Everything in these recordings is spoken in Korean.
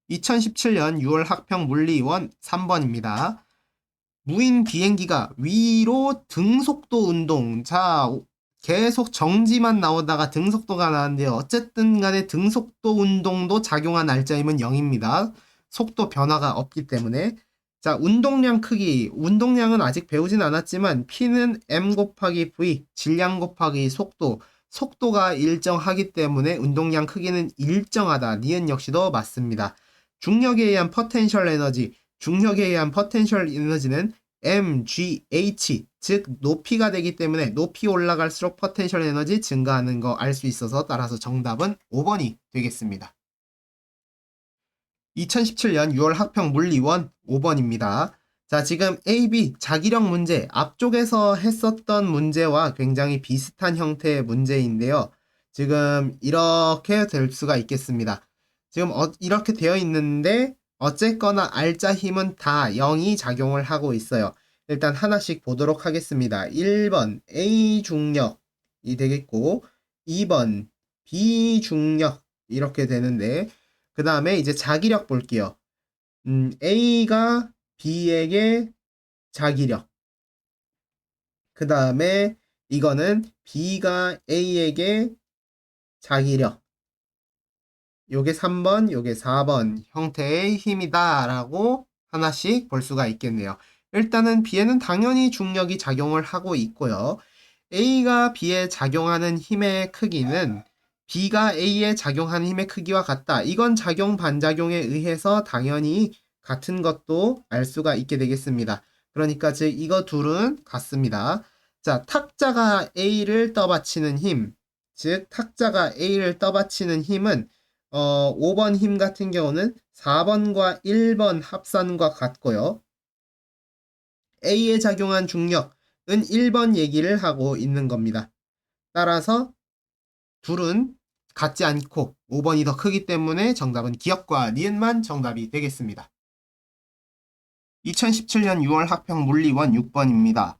2017년 6월 학평 물리원 3번입니다. 무인 비행기가 위로 등속도 운동. 자, 계속 정지만 나오다가 등속도가 나왔는데요. 어쨌든 간에 등속도 운동도 작용한 날짜임은 0입니다. 속도 변화가 없기 때문에. 자, 운동량 크기. 운동량은 아직 배우진 않았지만 P는 M 곱하기 V, 질량 곱하기 속도. 속도가 일정하기 때문에 운동량 크기는 일정하다. 니은 역시도 맞습니다. 중력에 의한 포텐셜 에너지. 중력에 의한 포텐셜 에너지는 mgh, 즉 높이가 되기 때문에 높이 올라갈수록 포텐셜 에너지 증가하는 거 알 수 있어서 따라서 정답은 5번이 되겠습니다. 2017년 6월 학평 물리원 5번입니다. 자, 지금 A, B 자기력 문제 앞쪽에서 했었던 문제와 굉장히 비슷한 형태의 문제인데요. 지금 이렇게 될 수가 있겠습니다. 지금 이렇게 되어 있는데 어쨌거나 알짜 힘은 다 0이 작용을 하고 있어요. 일단 하나씩 보도록 하겠습니다. 1번 A 중력이 되겠고 2번 B 중력 이렇게 되는데 그 다음에 이제 자기력 볼게요. A가 B에게 자기력. 그 다음에 이거는 B가 A에게 자기력. 요게 3번, 요게 4번 형태의 힘이다 라고 하나씩 볼 수가 있겠네요. 일단은 B에는 당연히 중력이 작용을 하고 있고요. A가 B에 작용하는 힘의 크기는 B가 A에 작용하는 힘의 크기와 같다. 이건 작용 반작용에 의해서 당연히 같은 것도 알 수가 있게 되겠습니다. 그러니까 즉 이거 둘은 같습니다. 자, 탁자가 A를 떠받치는 힘, 즉 탁자가 A를 떠받치는 힘은 5번 힘 같은 경우는 4번과 1번 합산과 같고요. A에 작용한 중력은 1번 얘기를 하고 있는 겁니다. 따라서 둘은 같지 않고 5번이 더 크기 때문에 정답은 기억과 니은만 정답이 되겠습니다. 2017년 6월 학평 물리원 6번입니다.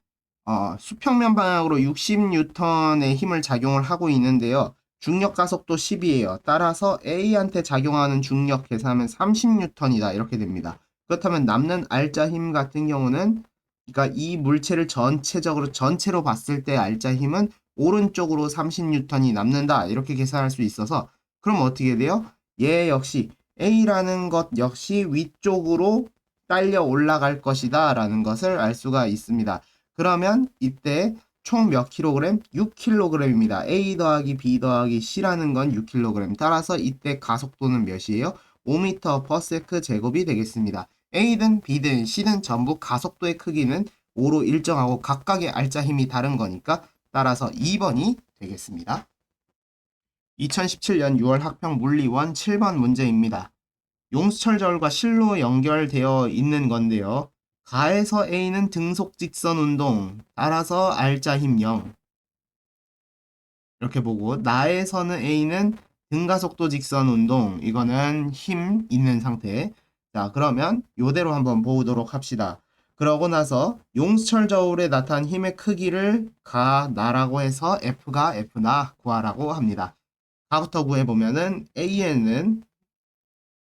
수평면 방향으로 60N의 힘을 작용을 하고 있는데요. 중력 가속도 10이에요. 따라서 A한테 작용하는 중력 계산하면 30N이다. 이렇게 됩니다. 그렇다면 남는 알짜 힘 같은 경우는 그러니까 이 물체를 전체로 봤을 때 알짜 힘은 오른쪽으로 30N이 남는다. 이렇게 계산할 수 있어서 그럼 어떻게 돼요? 얘 역시 A라는 것 역시 위쪽으로 딸려 올라갈 것이다 라는 것을 알 수가 있습니다. 그러면 이때 총 몇 킬로그램? 6kg입니다. A 더하기 B 더하기 C라는 건 6kg. 따라서 이때 가속도는 몇이에요? 5m/s 제곱이 되겠습니다. A든 B든 C든 전부 가속도의 크기는 5로 일정하고 각각의 알짜 힘이 다른 거니까 따라서 2번이 되겠습니다. 2017년 6월 학평 물리원 7번 문제입니다. 용수철 저울과 실로 연결되어 있는 건데요. 가에서 A는 등속 직선 운동, 따라서 알짜 힘 0. 이렇게 보고 나에서는 A는 등가속도 직선 운동, 이거는 힘 있는 상태. 자, 그러면 요대로 한번 보도록 합시다. 그러고 나서 용수철 저울에 나타난 힘의 크기를 가, 나라고 해서 F가 F나 구하라고 합니다. 가부터 구해보면은 A에는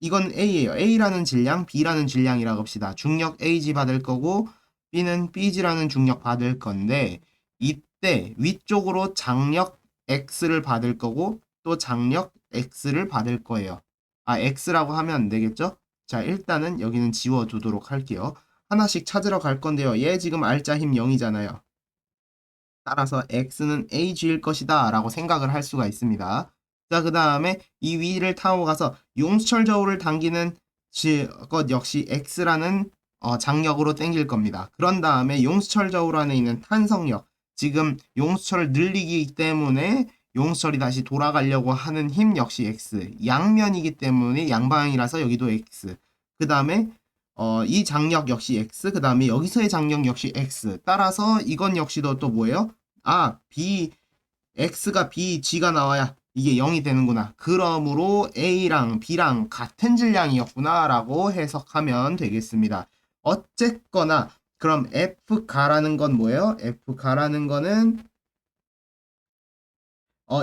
이건 A예요. A라는 질량, B라는 질량이라고 합시다. 중력 AG 받을 거고 B는 BG라는 중력 받을 건데 이때 위쪽으로 장력 X를 받을 거고 또 장력 X를 받을 거예요. X라고 하면 안 되겠죠? 자, 일단은 여기는 지워두도록 할게요. 하나씩 찾으러 갈 건데요. 얘 지금 알짜 힘 0이잖아요. 따라서 X는 AG일 것이다 라고 생각을 할 수가 있습니다. 자, 그 다음에 이 위를 타고 가서 용수철 저울을 당기는 것 역시 X라는 장력으로 당길 겁니다. 그런 다음에 용수철 저울 안에 있는 탄성력, 지금 용수철을 늘리기 때문에 용수철이 다시 돌아가려고 하는 힘 역시 X, 양면이기 때문에 양방향이라서 여기도 X. 그 다음에 이 장력 역시 X, 그 다음에 여기서의 장력 역시 X. 따라서 이건 역시도 또 뭐예요? X가 B, G가 나와야 이게 0이 되는구나. 그러므로 A랑 B랑 같은 질량이었구나 라고 해석하면 되겠습니다. 어쨌거나 그럼 F가라는 건 뭐예요? F가라는 거는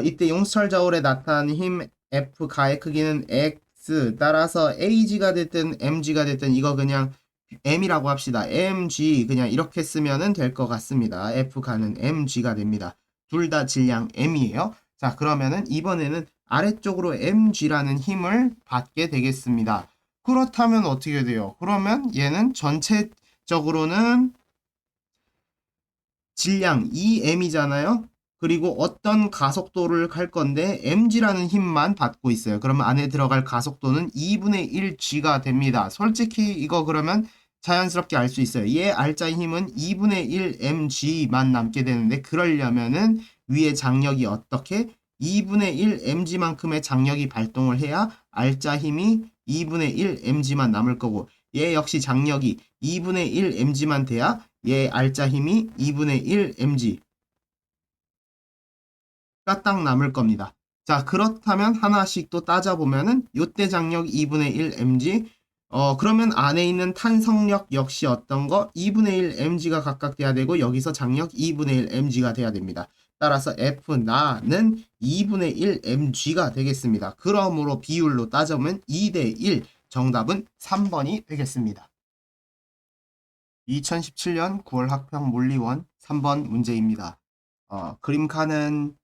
이때 용수철 저울에 나타난 힘 F가의 크기는 x 따라서 ag가 됐든 mg가 됐든 이거 그냥 m이라고 합시다. mg 그냥 이렇게 쓰면은 될 것 같습니다. f 가는 mg가 됩니다. 둘 다 질량 m이에요. 자, 그러면은 이번에는 아래쪽으로 mg라는 힘을 받게 되겠습니다. 그렇다면 어떻게 돼요? 그러면 얘는 전체적으로는 질량 2m이잖아요. 그리고 어떤 가속도를 갈 건데 mg라는 힘만 받고 있어요. 그러면 안에 들어갈 가속도는 2분의 1g가 됩니다. 솔직히 이거 그러면 자연스럽게 알 수 있어요. 얘 R자의 힘은 2분의 1 mg만 남게 되는데 그러려면은 위에 장력이 어떻게 2분의 1 mg만큼의 장력이 발동을 해야 R자 힘이 2분의 1 mg만 남을 거고 얘 역시 장력이 2분의 1 mg만 돼야 얘 R자 힘이 2분의 1 mg가 딱 남을 겁니다. 자, 그렇다면 하나씩 또 따져보면은 요때 장력 2분의 1 mg 그러면 안에 있는 탄성력 역시 어떤 거 2분의 1 mg가 각각 돼야 되고 여기서 장력 2분의 1 mg가 돼야 됩니다. 따라서 F 나는 2분의 1 mg가 되겠습니다. 그러므로 비율로 따져보면 2대 1 정답은 3번이 되겠습니다. 2017년 9월 학평 물리원 3번 문제입니다. 그림카는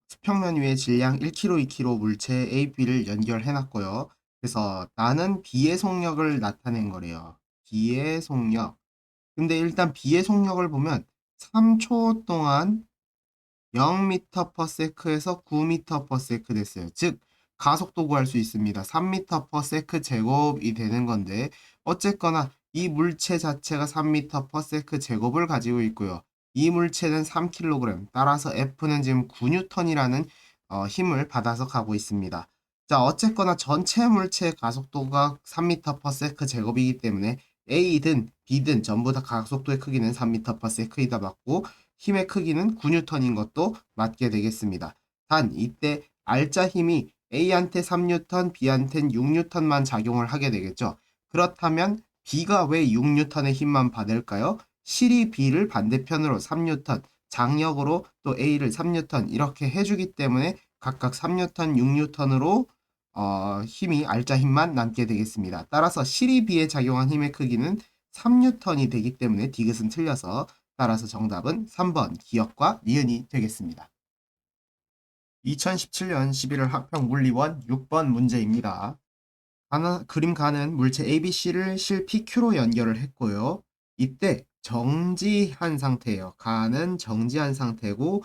수평면 위에 질량 1kg, 2kg 물체 A, B를 연결해 놨고요. 그래서 나는 B의 속력을 나타낸 거래요. B의 속력. 근데 일단 B의 속력을 보면 3초 동안 0m/s에서 9m/s 됐어요. 즉 가속도 구할 수 있습니다. 3m/s 제곱이 되는 건데 어쨌거나 이 물체 자체가 3m/s 제곱을 가지고 있고요. 이 물체는 3kg, 따라서 F는 지금 9N이라는 힘을 받아서 가고 있습니다. 자, 어쨌거나 전체 물체의 가속도가 3m/s 제곱이기 때문에 A든 B든 전부 다 가속도의 크기는 3m/s이다 맞고 힘의 크기는 9N인 것도 맞게 되겠습니다. 단 이때 R자 힘이 A한테 3N, B한테는 6N만 작용을 하게 되겠죠. 그렇다면 B가 왜 6N의 힘만 받을까요? 실이 B를 반대편으로 3N, 장력으로 또 A를 3N 이렇게 해주기 때문에 각각 3N, 6N으로 힘이 R자 힘만 남게 되겠습니다. 따라서 실이 B에 작용한 힘의 크기는 3N이 되기 때문에 디귿은 틀려서 따라서 정답은 3번 기역과 니은이 되겠습니다. 2017년 11월 학평 물리원 6번 문제입니다. 그림 가는 물체 ABC를 실 PQ로 연결을 했고요. 이때 정지한 상태예요. 가는 정지한 상태고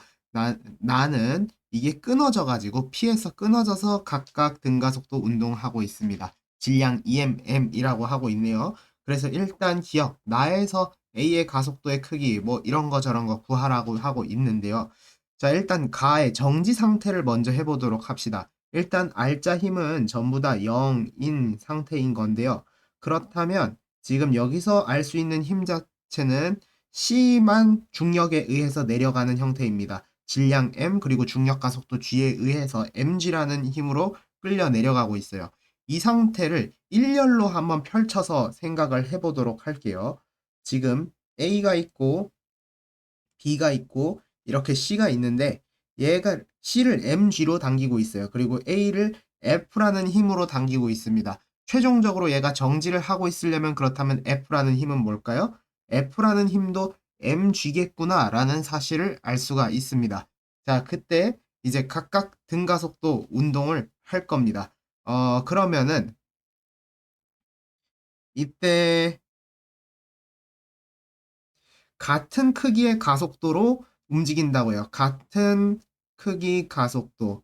나는 이게 끊어져 가지고 P에서 끊어져서 각각 등가속도 운동하고 있습니다. 질량 EMM이라고 하고 있네요. 그래서 일단 기억 나에서 A의 가속도의 크기 뭐 이런 거 저런 거 구하라고 하고 있는데요. 자, 일단 가의 정지 상태를 먼저 해보도록 합시다. 일단 R자 힘은 전부 다 0인 상태인 건데요. 그렇다면 지금 여기서 알 수 있는 힘 자체는 C만 중력에 의해서 내려가는 형태입니다. 질량 M 그리고 중력 가속도 G에 의해서 mg라는 힘으로 끌려 내려가고 있어요. 이 상태를 일렬로 한번 펼쳐서 생각을 해보도록 할게요. 지금 A가 있고 B가 있고 이렇게 C가 있는데 얘가 C를 mg로 당기고 있어요. 그리고 A를 F라는 힘으로 당기고 있습니다. 최종적으로 얘가 정지를 하고 있으려면 그렇다면 F라는 힘은 뭘까요? F라는 힘도 mg겠구나 라는 사실을 알 수가 있습니다. 자, 그때 이제 각각 등가속도 운동을 할 겁니다. 그러면은 이때 같은 크기의 가속도로 움직인다고요. 같은 크기 가속도.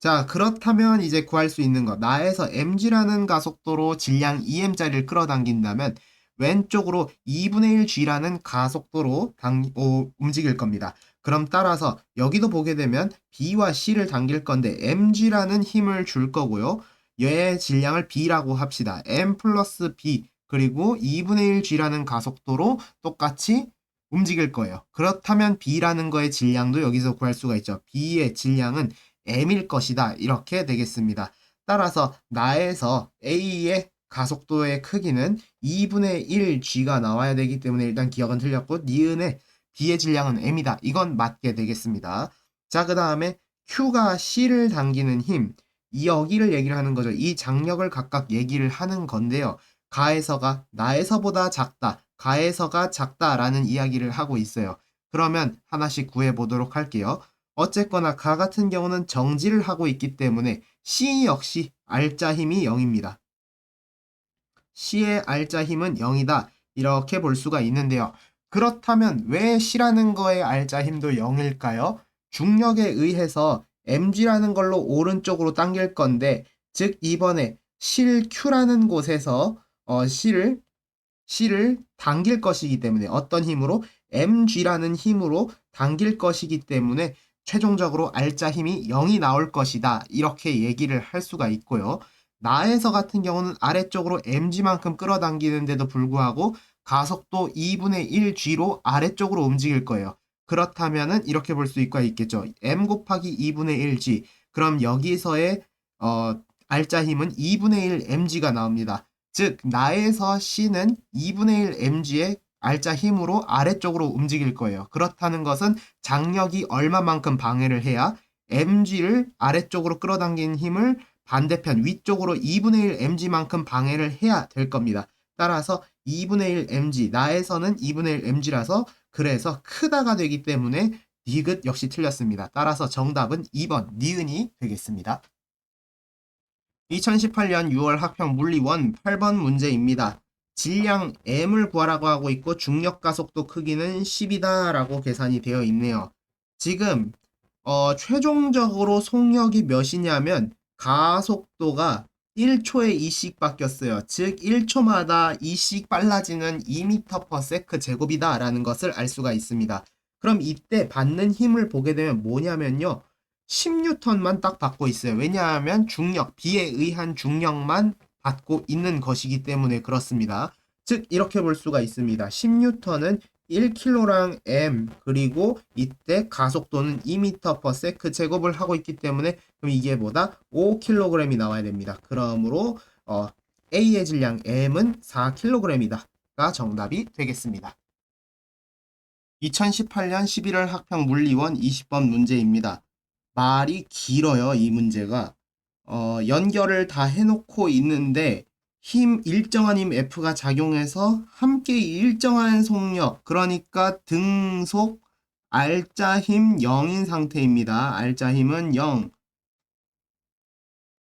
자, 그렇다면 이제 구할 수 있는 거. 나에서 mg라는 가속도로 질량 2m짜리를 끌어당긴다면 왼쪽으로 2분의 1g라는 가속도로 움직일 겁니다. 그럼 따라서 여기도 보게 되면 b와 c를 당길 건데 mg라는 힘을 줄 거고요. 얘의 질량을 b라고 합시다. m 플러스 b 그리고 2분의 1g라는 가속도로 똑같이 움직일 거예요. 그렇다면 b라는 거의 질량도 여기서 구할 수가 있죠. b의 질량은 m일 것이다. 이렇게 되겠습니다. 따라서 나에서 A의 가속도의 크기는 2분의 1g가 나와야 되기 때문에 일단 기억은 틀렸고 니은의 B의 질량은 m이다. 이건 맞게 되겠습니다. 자, 그 다음에 Q가 C를 당기는 힘. 여기를 얘기를 하는 거죠. 이 장력을 각각 얘기를 하는 건데요. 가에서가 나에서보다 작다, 가에서가 작다라는 이야기를 하고 있어요. 그러면 하나씩 구해보도록 할게요. 어쨌거나 가 같은 경우는 정지를 하고 있기 때문에 C 역시 알짜 힘이 0입니다. C의 알짜 힘은 0이다. 이렇게 볼 수가 있는데요. 그렇다면 왜 C라는 거의 알짜 힘도 0일까요? 중력에 의해서 mg라는 걸로 오른쪽으로 당길 건데, 즉 이번에 실 Q라는 곳에서 C를 당길 것이기 때문에, 어떤 힘으로? mg라는 힘으로 당길 것이기 때문에 최종적으로 알짜 힘이 0이 나올 것이다. 이렇게 얘기를 할 수가 있고요. 나에서 같은 경우는 아래쪽으로 mg만큼 끌어당기는데도 불구하고 가속도 2분의 1g로 아래쪽으로 움직일 거예요. 그렇다면은 이렇게 볼 수 있겠죠. m 곱하기 2분의 1g. 그럼 여기서의 알짜 힘은 2분의 1 mg가 나옵니다. 즉 나에서 C는 2분의 1 mg의 알짜 힘으로 아래쪽으로 움직일 거예요. 그렇다는 것은 장력이 얼마만큼 방해를 해야 mg를 아래쪽으로 끌어당기는 힘을 반대편 위쪽으로 2분의 1 mg만큼 방해를 해야 될 겁니다. 따라서 2분의 1 mg, 나에서는 2분의 1 mg라서 그래서 크다가 되기 때문에 니귿 역시 틀렸습니다. 따라서 정답은 2번 니은이 되겠습니다. 2018년 6월 학평 물리 1 8번 문제입니다. 질량 m을 구하라고 하고 있고 중력 가속도 크기는 10이다 라고 계산이 되어 있네요. 지금 최종적으로 속력이 몇이냐면 가속도가 1초에 2씩 바뀌었어요. 즉 1초마다 2씩 빨라지는 2m/s 제곱이다 라는 것을 알 수가 있습니다. 그럼 이때 받는 힘을 보게 되면 뭐냐면요. 10N만 딱 받고 있어요. 왜냐하면 중력, 비에 의한 중력만 받고 있는 것이기 때문에 그렇습니다. 즉 이렇게 볼 수가 있습니다. 10N은 1kg랑 m, 그리고 이때 가속도는 2m/s 제곱을 하고 있기 때문에 그럼 이게 뭐다? 5kg이 나와야 됩니다. 그러므로 A의 질량 m은 4kg이다가 정답이 되겠습니다. 2018년 11월 학평 물리원 20번 문제입니다. 말이 길어요, 이 문제가. 연결을 다 해놓고 있는데 일정한 힘 F가 작용해서 함께 일정한 속력, 그러니까 등속 알짜 힘 0인 상태입니다. 알짜 힘은 0.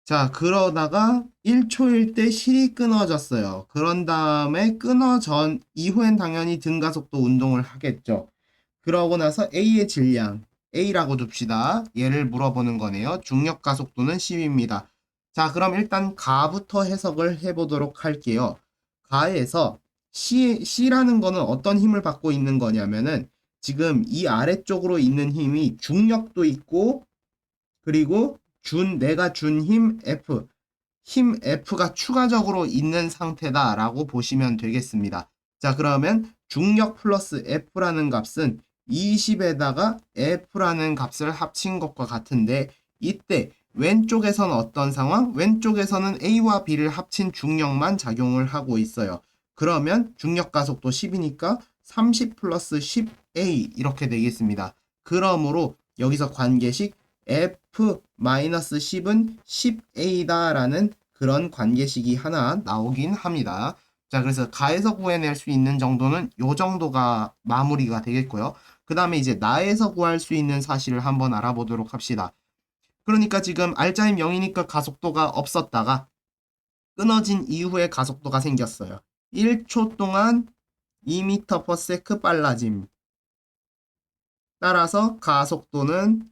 자, 그러다가 1초일 때 실이 끊어졌어요. 그런 다음에 끊어전 이후엔 당연히 등가속도 운동을 하겠죠. 그러고 나서 A의 질량, A라고 둡시다. 얘를 물어보는 거네요. 중력 가속도는 10입니다. 자, 그럼 일단 가부터 해석을 해보도록 할게요. 가에서 C라는 거는 어떤 힘을 받고 있는 거냐면은 지금 이 아래쪽으로 있는 힘이 중력도 있고, 그리고 내가 준 힘 F가 추가적으로 있는 상태다라고 보시면 되겠습니다. 자, 그러면 중력 플러스 F라는 값은 20에다가 F라는 값을 합친 것과 같은데, 이때 왼쪽에서는 어떤 상황? 왼쪽에서는 A와 B를 합친 중력만 작용을 하고 있어요. 그러면 중력 가속도 10이니까 30 플러스 10A 이렇게 되겠습니다. 그러므로 여기서 관계식 F-10은 10A다 라는 그런 관계식이 하나 나오긴 합니다. 자, 그래서 가에서 구해낼 수 있는 정도는 요 정도가 마무리가 되겠고요. 그 다음에 이제 나에서 구할 수 있는 사실을 한번 알아보도록 합시다. 그러니까 지금 알짜임 0이니까 가속도가 없었다가 끊어진 이후에 가속도가 생겼어요. 1초 동안 2m/s 빨라짐. 따라서 가속도는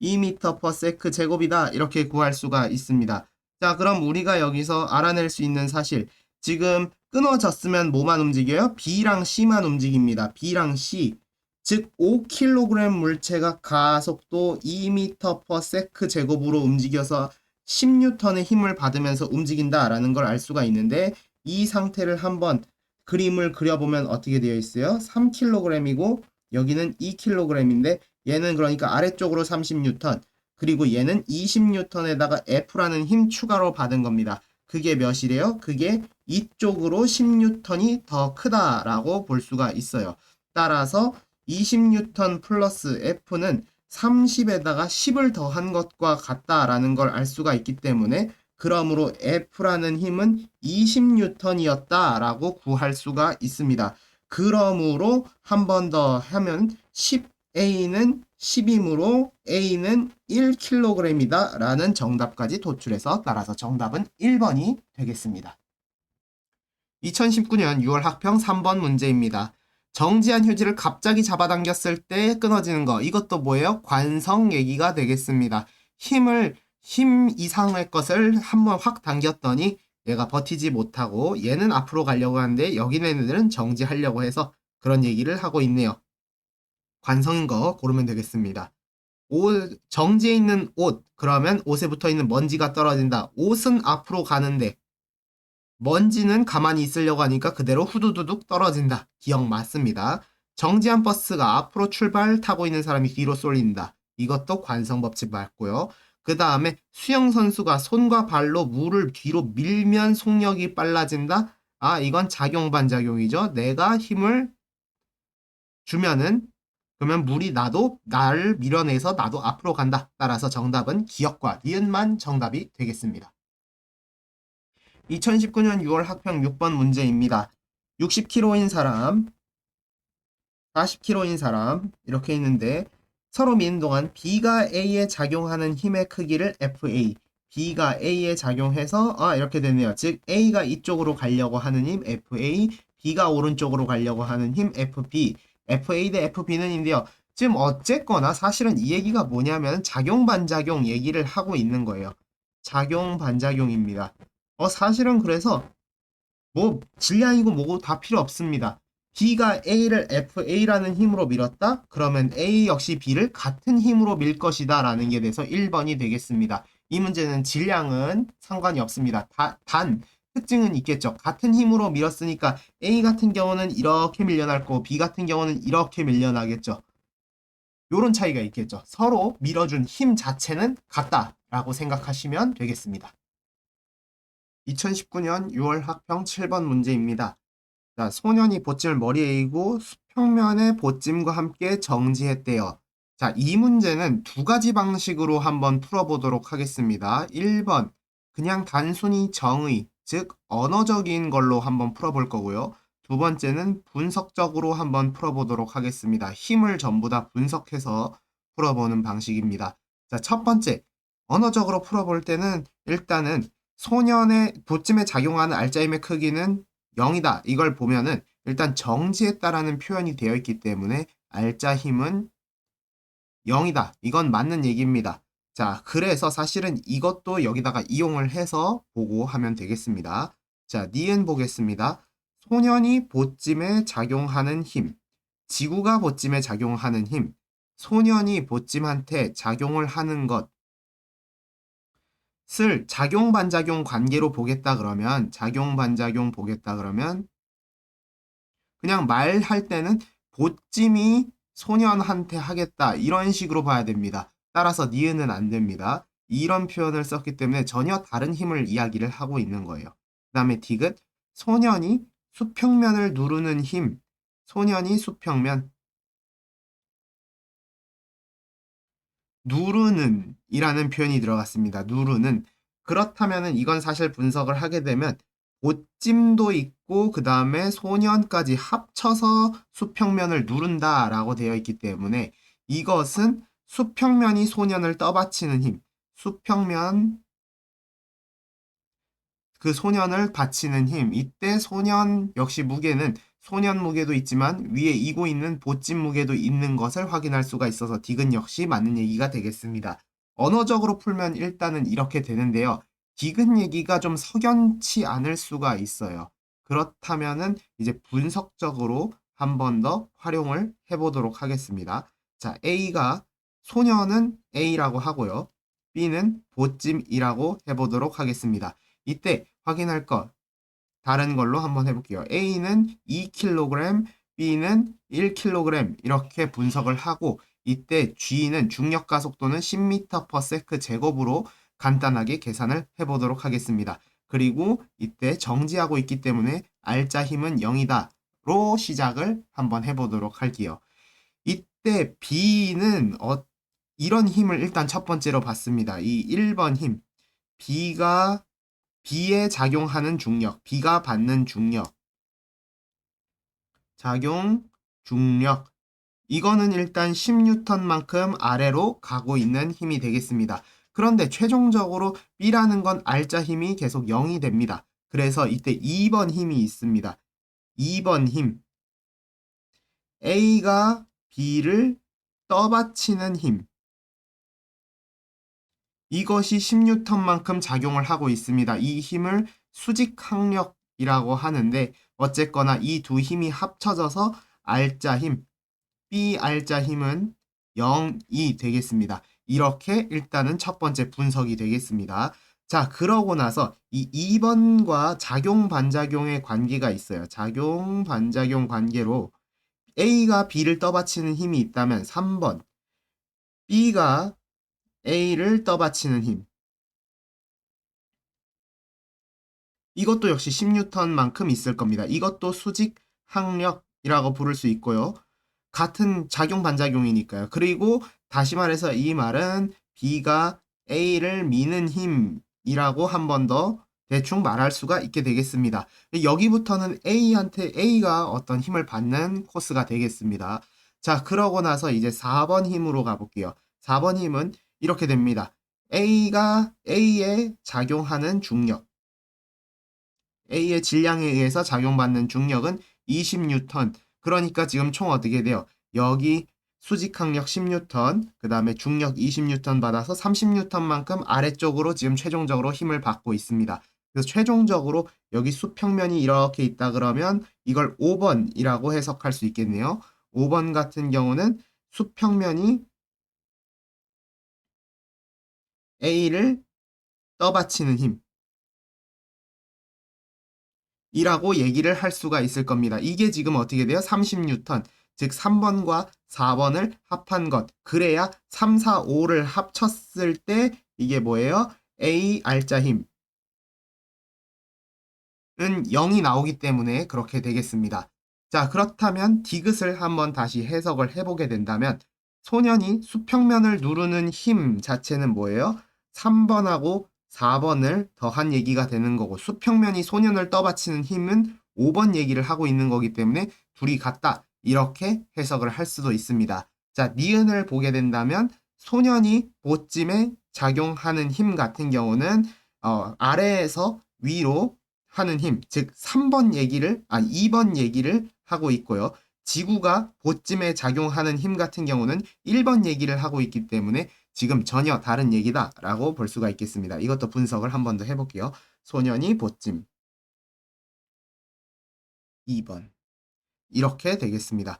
2m/s 제곱이다. 이렇게 구할 수가 있습니다. 자, 그럼 우리가 여기서 알아낼 수 있는 사실. 지금 끊어졌으면 뭐만 움직여요? B랑 C만 움직입니다. B랑 C. 즉 5kg 물체가 가속도 2m/s 제곱으로 움직여서 10N의 힘을 받으면서 움직인다라는 걸 알 수가 있는데, 이 상태를 한번 그림을 그려보면 어떻게 되어 있어요? 3kg이고 여기는 2kg인데 얘는 그러니까 아래쪽으로 30N, 그리고 얘는 20N에다가 F라는 힘 추가로 받은 겁니다. 그게 몇이래요? 그게 이쪽으로 10N이 더 크다라고 볼 수가 있어요. 따라서 20N 플러스 F는 30에다가 10을 더한 것과 같다라는 걸 알 수가 있기 때문에 그러므로 F라는 힘은 20N이었다라고 구할 수가 있습니다. 그러므로 한 번 더 하면 10A는 10이므로 A는 1kg이다 라는 정답까지 도출해서 따라서 정답은 1번이 되겠습니다. 2019년 6월 학평 3번 문제입니다. 정지한 휴지를 갑자기 잡아당겼을 때 끊어지는 거. 이것도 뭐예요? 관성 얘기가 되겠습니다. 힘 이상의 것을 한번 확 당겼더니 얘가 버티지 못하고 얘는 앞으로 가려고 하는데 여기 있는 애들은 정지하려고 해서 그런 얘기를 하고 있네요. 관성인 거 고르면 되겠습니다. 정지해 있는 옷, 그러면 옷에 붙어 있는 먼지가 떨어진다. 옷은 앞으로 가는데 먼지는 가만히 있으려고 하니까 그대로 후두두둑 떨어진다. 기억 맞습니다. 정지한 버스가 앞으로 출발 타고 있는 사람이 뒤로 쏠린다. 이것도 관성법칙 맞고요. 그 다음에 수영선수가 손과 발로 물을 뒤로 밀면 속력이 빨라진다. 아, 이건 작용반작용이죠. 내가 힘을 주면은 그러면 물이 나를 밀어내서 나도 앞으로 간다. 따라서 정답은 기역과 니은만 정답이 되겠습니다. 2019년 6월 학평 6번 문제입니다. 60kg인 사람, 40kg인 사람 이렇게 있는데 서로 미는 동안 B가 A에 작용하는 힘의 크기를 FA, B가 A에 작용해서 이렇게 되네요. 즉 A가 이쪽으로 가려고 하는 힘 FA, B가 오른쪽으로 가려고 하는 힘 FB, FA 대 FB는 인데요. 지금 어쨌거나 사실은 이 얘기가 뭐냐면 작용반작용 얘기를 하고 있는 거예요. 작용반작용입니다. 사실은 그래서 뭐 질량이고 뭐고 다 필요 없습니다. B가 A를 FA라는 힘으로 밀었다? 그러면 A 역시 B를 같은 힘으로 밀 것이다 라는 게 돼서 1번이 되겠습니다. 이 문제는 질량은 상관이 없습니다. 단 특징은 있겠죠. 같은 힘으로 밀었으니까 A 같은 경우는 이렇게 밀려날 거고 B 같은 경우는 이렇게 밀려나겠죠. 요런 차이가 있겠죠. 서로 밀어준 힘 자체는 같다라고 생각하시면 되겠습니다. 2019년 6월 학평 7번 문제입니다. 자, 소년이 보찜을 머리에 이고 수평면의 보찜과 함께 정지했대요. 자, 이 문제는 두 가지 방식으로 한번 풀어보도록 하겠습니다. 1번, 그냥 단순히 정의, 즉 언어적인 걸로 한번 풀어볼 거고요. 두 번째는 분석적으로 한번 풀어보도록 하겠습니다. 힘을 전부 다 분석해서 풀어보는 방식입니다. 자, 첫 번째, 언어적으로 풀어볼 때는 일단은 소년의 보찜에 작용하는 알짜힘의 크기는 0이다. 이걸 보면은 일단 정지했다라는 표현이 되어 있기 때문에 알짜 힘은 0이다. 이건 맞는 얘기입니다. 자, 그래서 사실은 이것도 여기다가 이용을 해서 보고 하면 되겠습니다. 자, 니은 보겠습니다. 소년이 보찜에 작용하는 힘, 지구가 보찜에 작용하는 힘, 소년이 보찜한테 작용을 하는 것을 작용반작용 관계로 보겠다 그러면 그냥 말할 때는 보찜이 소년한테 하겠다 이런 식으로 봐야 됩니다. 따라서 니은은 안 됩니다. 이런 표현을 썼기 때문에 전혀 다른 힘을 이야기를 하고 있는 거예요. 그 다음에 디귿 소년이 수평면을 누르는 힘, 소년이 수평면 누르는 이라는 표현이 들어갔습니다. 누르는. 그렇다면은 이건 사실 분석을 하게 되면 보찜도 있고 그 다음에 소년까지 합쳐서 수평면을 누른다라고 되어 있기 때문에 이것은 수평면이 소년을 떠받치는 힘, 수평면 그 소년을 받치는 힘. 이때 소년 역시 무게는 소년 무게도 있지만 위에 이고 있는 보찜 무게도 있는 것을 확인할 수가 있어서 디귿 역시 맞는 얘기가 되겠습니다. 언어적으로 풀면 일단은 이렇게 되는데요. 디귿 얘기가 좀 석연치 않을 수가 있어요. 그렇다면은 이제 분석적으로 한 번 더 활용을 해보도록 하겠습니다. 자, 소년은 A라고 하고요. B는 보찜이라고 해보도록 하겠습니다. 이때 확인할 것 다른 걸로 한번 해볼게요. A는 2kg, B는 1kg 이렇게 분석을 하고 이때 G는 중력 가속도는 10m/s 제곱으로 간단하게 계산을 해보도록 하겠습니다. 그리고 이때 정지하고 있기 때문에 알짜 힘은 0이다로 시작을 한번 해보도록 할게요. 이때 B는 이런 힘을 일단 첫 번째로 봤습니다. 이 1번 힘. B에 작용하는 중력, B가 받는 중력, 작용 중력. 이거는 일단 10N만큼 아래로 가고 있는 힘이 되겠습니다. 그런데 최종적으로 B라는 건 R자 힘이 계속 0이 됩니다. 그래서 이때 2번 힘이 있습니다. 2번 힘. A가 B를 떠받치는 힘. 이것이 10N만큼 작용을 하고 있습니다. 이 힘을 수직항력이라고 하는데 어쨌거나 이 두 힘이 합쳐져서 R자 힘, Br자 힘은 0이 되겠습니다. 이렇게 일단은 첫 번째 분석이 되겠습니다. 자, 그러고 나서 이 2번과 작용 반작용의 관계가 있어요. 작용 반작용 관계로 A가 B를 떠받치는 힘이 있다면 3번, B가 A를 떠받치는 힘. 이것도 역시 10N만큼 있을 겁니다. 이것도 수직 항력이라고 부를 수 있고요. 같은 작용 반작용이니까요. 그리고 다시 말해서 이 말은 B가 A를 미는 힘이라고 한 번 더 대충 말할 수가 있게 되겠습니다. 여기부터는 A가 어떤 힘을 받는 코스가 되겠습니다. 자, 그러고 나서 이제 4번 힘으로 가볼게요. 4번 힘은 이렇게 됩니다. A가 A에 작용하는 중력, A의 질량에 의해서 작용받는 중력은 20N. 그러니까 지금 총 어떻게 돼요? 여기 수직항력 10N, 그 다음에 중력 20N 받아서 30N만큼 아래쪽으로 지금 최종적으로 힘을 받고 있습니다. 그래서 최종적으로 여기 수평면이 이렇게 있다 그러면 이걸 5번이라고 해석할 수 있겠네요. 5번 같은 경우는 수평면이 A를 떠받치는 힘, 이라고 얘기를 할 수가 있을 겁니다. 이게 지금 어떻게 돼요? 30N. 즉 3번과 4번을 합한 것. 그래야 3, 4, 5를 합쳤을 때 이게 뭐예요? A R자 힘은 0이 나오기 때문에 그렇게 되겠습니다. 자, 그렇다면 디귿을 한번 다시 해석을 해보게 된다면 소년이 수평면을 누르는 힘 자체는 뭐예요? 3번하고 4번을 더한 얘기가 되는 거고 수평면이 소년을 떠받치는 힘은 5번 얘기를 하고 있는 거기 때문에 둘이 같다. 이렇게 해석을 할 수도 있습니다. 자, 니은을 보게 된다면 소년이 보찜에 작용하는 힘 같은 경우는 아래에서 위로 하는 힘, 즉 2번 얘기를 하고 있고요. 지구가 보찜에 작용하는 힘 같은 경우는 1번 얘기를 하고 있기 때문에 지금 전혀 다른 얘기다라고 볼 수가 있겠습니다. 이것도 분석을 한 번 더 해볼게요. 소년이 보찜 2번 이렇게 되겠습니다.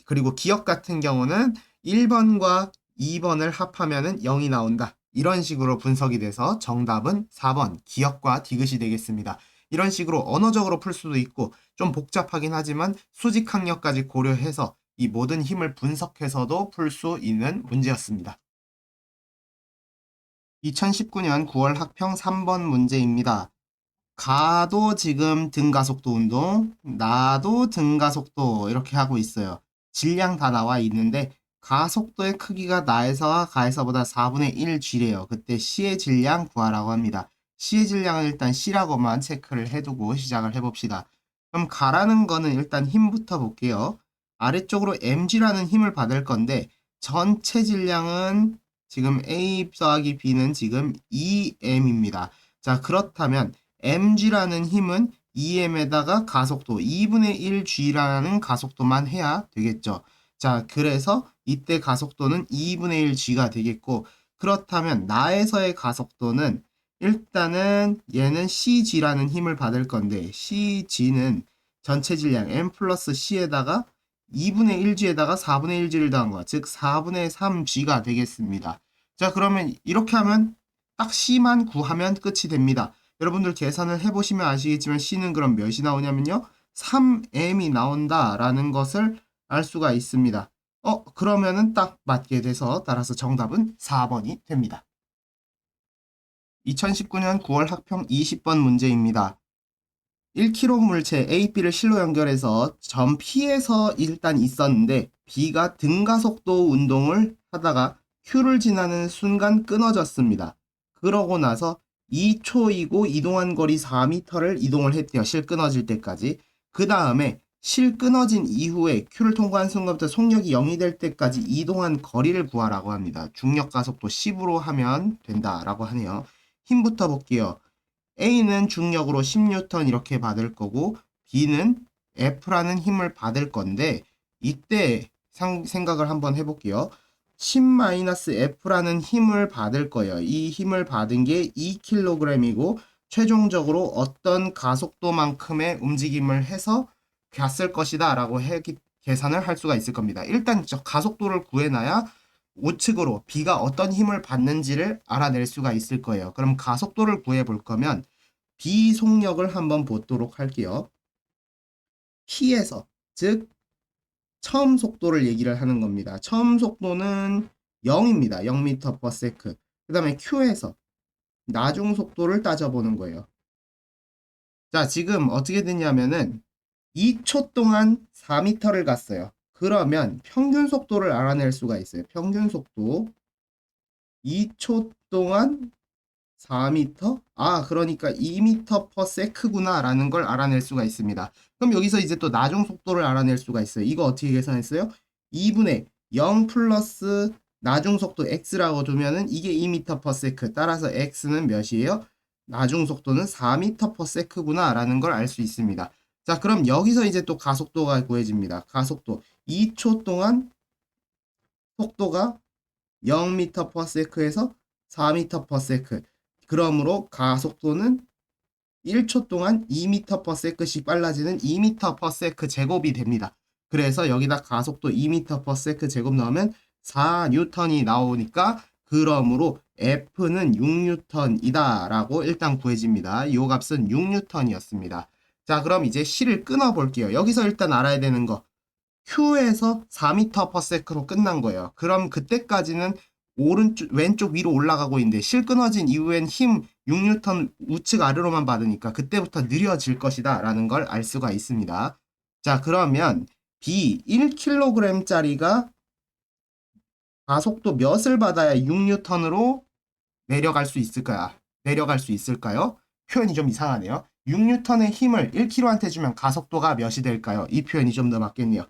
그리고 기억 같은 경우는 1번과 2번을 합하면 0이 나온다. 이런 식으로 분석이 돼서 정답은 4번 기억과 디귿이 되겠습니다. 이런 식으로 언어적으로 풀 수도 있고 좀 복잡하긴 하지만 수직항력까지 고려해서 이 모든 힘을 분석해서도 풀 수 있는 문제였습니다. 2019년 9월 학평 3번 문제입니다. 가도 지금 등가속도 운동, 나도 등가속도 이렇게 하고 있어요. 질량 다 나와 있는데 가속도의 크기가 나에서와 가에서보다 4분의 1 G래요. 그때 C의 질량 구하라고 합니다. C의 질량은 일단 C라고만 체크를 해두고 시작을 해봅시다. 그럼 가라는 거는 일단 힘부터 볼게요. 아래쪽으로 mg라는 힘을 받을 건데 전체 질량은 지금 A 더하기 B는 지금 2m입니다. 자, 그렇다면 mg라는 힘은 2m에다가 가속도 2분의 1g라는 가속도만 해야 되겠죠. 자, 그래서 이때 가속도는 2분의 1g가 되겠고 그렇다면 나에서의 가속도는 일단은 얘는 cg라는 힘을 받을 건데 cg는 전체 질량 m 플러스 c에다가 2분의 1g에다가 4분의 1g를 더한 거, 즉 4분의 3g가 되겠습니다. 자, 그러면 이렇게 하면 딱 c만 구하면 끝이 됩니다. 여러분들 계산을 해보시면 아시겠지만 c는 그럼 몇이 나오냐면요. 3m이 나온다라는 것을 알 수가 있습니다. 그러면은 딱 맞게 돼서 따라서 정답은 4번이 됩니다. 2019년 9월 학평 20번 문제입니다. 1kg 물체 A, B를 실로 연결해서 점 P에서 일단 있었는데 B가 등가속도 운동을 하다가 Q를 지나는 순간 끊어졌습니다. 그러고 나서 2초이고 이동한 거리 4m를 이동을 했대요. 실 끊어질 때까지. 그 다음에 실 끊어진 이후에 Q를 통과한 순간부터 속력이 0이 될 때까지 이동한 거리를 구하라고 합니다. 중력 가속도 10으로 하면 된다라고 하네요. 힘부터 볼게요. A는 중력으로 10N 이렇게 받을 거고 B는 F라는 힘을 받을 건데 이때 생각을 한번 해볼게요. 10-F라는 힘을 받을 거예요. 이 힘을 받은 게 2kg이고 최종적으로 어떤 가속도만큼의 움직임을 해서 갔을 것이다 라고 계산을 할 수가 있을 겁니다. 일단 저 가속도를 구해놔야 우측으로 B가 어떤 힘을 받는지를 알아낼 수가 있을 거예요. 그럼 가속도를 구해 볼 거면 B 속력을 한번 보도록 할게요. T에서, 즉 처음 속도를 얘기를 하는 겁니다. 처음 속도는 0입니다. 0m/s. 그 다음에 Q에서 나중 속도를 따져보는 거예요. 자, 지금 어떻게 됐냐면은 2초 동안 4m를 갔어요. 그러면 평균 속도를 알아낼 수가 있어요. 평균 속도 2초 동안 4m? 아, 그러니까 2m/s구나 라는 걸 알아낼 수가 있습니다. 그럼 여기서 이제 또 나중 속도를 알아낼 수가 있어요. 이거 어떻게 계산했어요? 2분의 0 플러스 나중 속도 x라고 두면은 이게 2m/s. 따라서 x는 몇이에요? 나중 속도는 4m/s구나 라는 걸 알 수 있습니다. 자, 그럼 여기서 이제 또 가속도가 구해집니다. 가속도 2초 동안 속도가 0m/s에서 4m/s. 그러므로 가속도는 1초 동안 2m/s씩 빨라지는 2m/s 제곱이 됩니다. 그래서 여기다 가속도 2m/s 제곱 넣으면 4N이 나오니까 그러므로 F는 6N이다 라고 일단 구해집니다. 이 값은 6N이었습니다. 자, 그럼 이제 실을 끊어 볼게요. 여기서 일단 알아야 되는 거 Q에서 4m/s로 끝난 거예요. 그럼 그때까지는 오른쪽, 왼쪽 위로 올라가고 있는데 실 끊어진 이후엔 힘 6N 우측 아래로만 받으니까 그때부터 느려질 것이다 라는 걸 알 수가 있습니다. 자, 그러면 B 1kg짜리가 가속도 몇을 받아야 6N으로 내려갈 수 있을까요? 표현이 좀 이상하네요. 6N의 힘을 1kg한테 주면 가속도가 몇이 될까요? 이 표현이 좀 더 맞겠네요.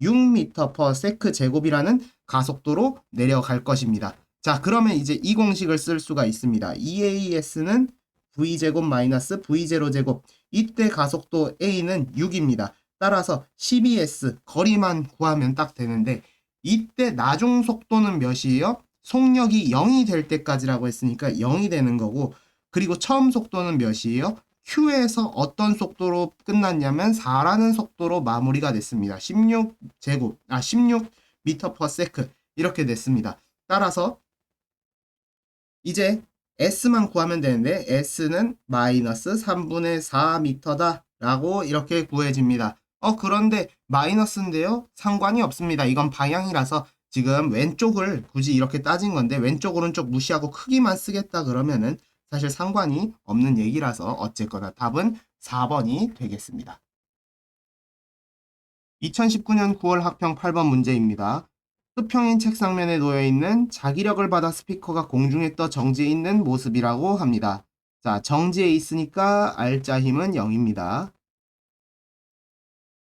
6m/s 제곱이라는 가속도로 내려갈 것입니다. 자, 그러면 이제 이 공식을 쓸 수가 있습니다. EAS는 V제곱 마이너스 V0제곱. 이때 가속도 A는 6입니다. 따라서 12S 거리만 구하면 딱 되는데 이때 나중 속도는 몇이에요? 속력이 0이 될 때까지라고 했으니까 0이 되는 거고 그리고 처음 속도는 몇이에요? Q에서 어떤 속도로 끝났냐면 4라는 속도로 마무리가 됐습니다. 16m/s 이렇게 됐습니다. 따라서 이제 S만 구하면 되는데 S는 마이너스 3분의 4m다 라고 이렇게 구해집니다. 그런데 마이너스인데요? 상관이 없습니다. 이건 방향이라서 지금 왼쪽을 굳이 이렇게 따진 건데 왼쪽 오른쪽 무시하고 크기만 쓰겠다 그러면은 사실 상관이 없는 얘기라서 어쨌거나 답은 4번이 되겠습니다. 2019년 9월 학평 8번 문제입니다. 수평인 책상면에 놓여있는 자기력을 받아 스피커가 공중에 떠 정지해 있는 모습이라고 합니다. 자, 정지해 있으니까 알짜 힘은 0입니다.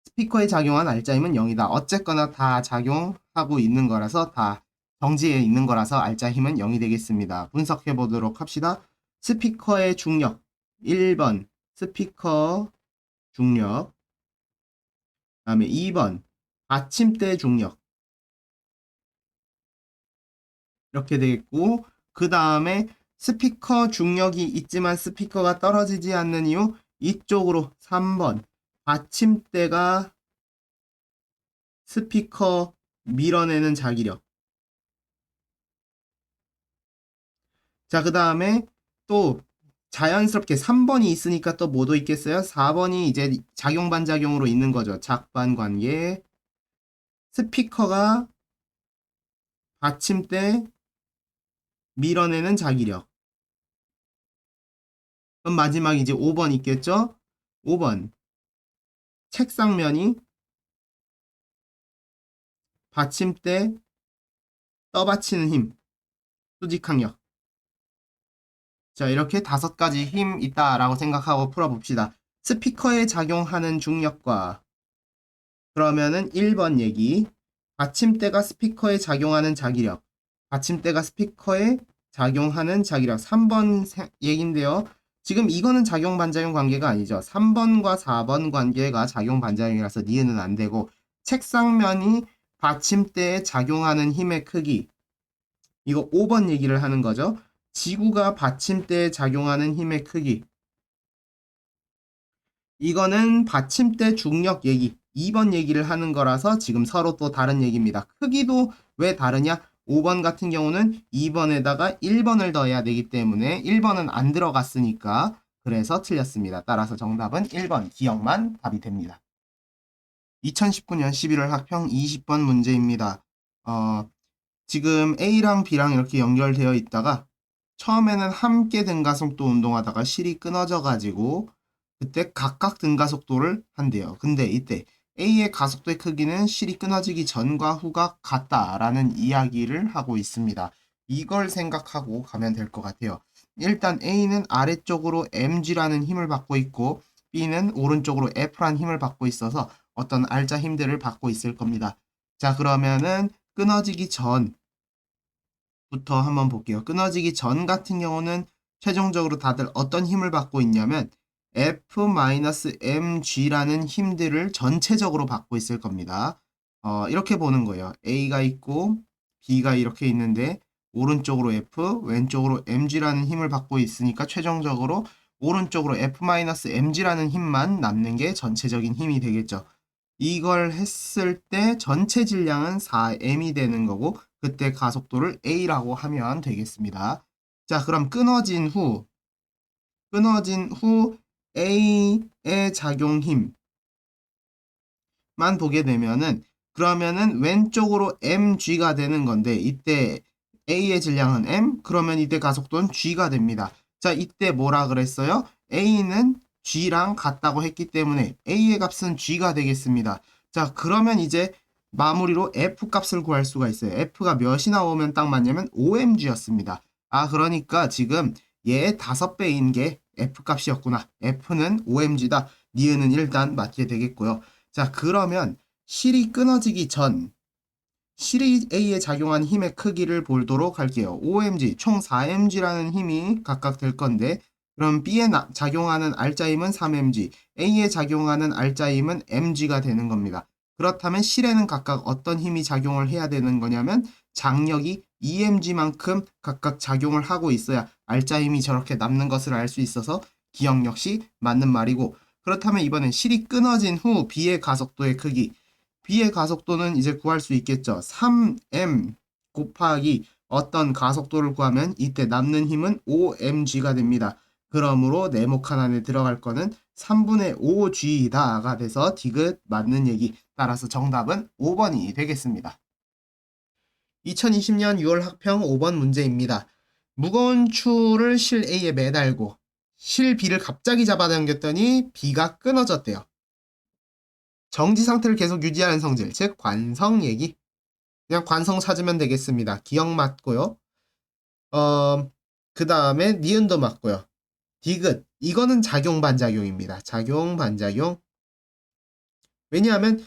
스피커에 작용한 알짜 힘은 0이다. 어쨌거나 다 작용하고 있는 거라서 다 정지해 있는 거라서 알짜 힘은 0이 되겠습니다. 분석해 보도록 합시다. 스피커의 중력 1번 스피커 중력 다음에 2번 받침대 중력 이렇게 되겠고 그 다음에 스피커 중력이 있지만 스피커가 떨어지지 않는 이유 이쪽으로 3번 받침대가 스피커 밀어내는 자기력. 자, 그 다음에 또 자연스럽게 3번이 있으니까 또 뭐도 있겠어요? 4번이 이제 작용 반작용으로 있는 거죠. 작반 관계. 스피커가 받침대 밀어내는 자기력. 그럼 마지막 이제 5번 있겠죠? 5번 책상면이 받침대 떠받치는 힘. 수직항력. 자, 이렇게 5가지 힘 있다라고 생각하고 풀어봅시다. 스피커에 작용하는 중력과 그러면은 1번 얘기. 받침대가 스피커에 작용하는 자기력. 받침대가 스피커에 작용하는 자기력. 3번 얘기인데요. 지금 이거는 작용 반작용 관계가 아니죠. 3번과 4번 관계가 작용 반작용이라서 니은은 안 되고 책상면이 받침대에 작용하는 힘의 크기. 이거 5번 얘기를 하는 거죠. 지구가 받침대에 작용하는 힘의 크기. 이거는 받침대 중력 얘기, 2번 얘기를 하는 거라서 지금 서로 또 다른 얘기입니다. 크기도 왜 다르냐? 5번 같은 경우는 2번에다가 1번을 더해야 되기 때문에 1번은 안 들어갔으니까 그래서 틀렸습니다. 따라서 정답은 1번 기억만 답이 됩니다. 2019년 11월 학평 20번 문제입니다. 지금 A랑 B랑 이렇게 연결되어 있다가 처음에는 함께 등가속도 운동하다가 실이 끊어져 가지고 그때 각각 등가속도를 한대요. 근데 이때 A의 가속도의 크기는 실이 끊어지기 전과 후가 같다라는 이야기를 하고 있습니다. 이걸 생각하고 가면 될 것 같아요. 일단 A는 아래쪽으로 mg라는 힘을 받고 있고 B는 오른쪽으로 F라는 힘을 받고 있어서 어떤 알짜 힘들을 받고 있을 겁니다. 자, 그러면은 끊어지기 전부터 한번 볼게요. 끊어지기 전 같은 경우는 최종적으로 다들 어떤 힘을 받고 있냐면 F-mg라는 힘들을 전체적으로 받고 있을 겁니다. 이렇게 보는 거예요. A가 있고 B가 이렇게 있는데 오른쪽으로 F, 왼쪽으로 mg라는 힘을 받고 있으니까 최종적으로 오른쪽으로 F-mg라는 힘만 남는 게 전체적인 힘이 되겠죠. 이걸 했을 때 전체 질량은 4m이 되는 거고 그때 가속도를 A라고 하면 되겠습니다. 자, 그럼 끊어진 후 A의 작용 힘만 보게 되면은 그러면은 왼쪽으로 mg가 되는 건데 이때 A의 질량은 m, 그러면 이때 가속도는 g가 됩니다. 자, 이때 뭐라 그랬어요? A는 g랑 같다고 했기 때문에 A의 값은 g가 되겠습니다. 자, 그러면 이제 마무리로 F 값을 구할 수가 있어요. F가 몇이 나오면 딱 맞냐면 5mg였습니다. 아, 그러니까 지금 얘의 5배인 게 F 값이었구나. F는 5mg다. 니은은 일단 맞게 되겠고요. 자, 그러면 실이 끊어지기 전 실이 A에 작용한 힘의 크기를 보도록 할게요. 5mg, 총 4mg라는 힘이 각각 될 건데 그럼 B에 작용하는 알짜 힘은 3mg, A에 작용하는 알짜 힘은 mg가 되는 겁니다. 그렇다면 실에는 각각 어떤 힘이 작용을 해야 되는 거냐면 장력이 2mg만큼 각각 작용을 하고 있어야 알짜 힘이 저렇게 남는 것을 알 수 있어서 기억 역시 맞는 말이고, 그렇다면 이번엔 실이 끊어진 후 B의 가속도의 크기, B의 가속도는 이제 구할 수 있겠죠. 3m 곱하기 어떤 가속도를 구하면 이때 남는 힘은 5mg가 됩니다. 그러므로 네모칸 안에 들어갈 거는 3분의 5g다가 돼서 디귿 맞는 얘기. 따라서 정답은 5번이 되겠습니다. 2020년 6월 학평 5번 문제입니다. 무거운 추를 실 A에 매달고 실 B를 갑자기 잡아당겼더니 B가 끊어졌대요. 정지 상태를 계속 유지하는 성질, 즉 관성 얘기. 그냥 관성 찾으면 되겠습니다. 기억 맞고요. 그 다음에 니은도 맞고요. 디귿, 이거는 작용 반작용입니다. 작용 반작용. 왜냐하면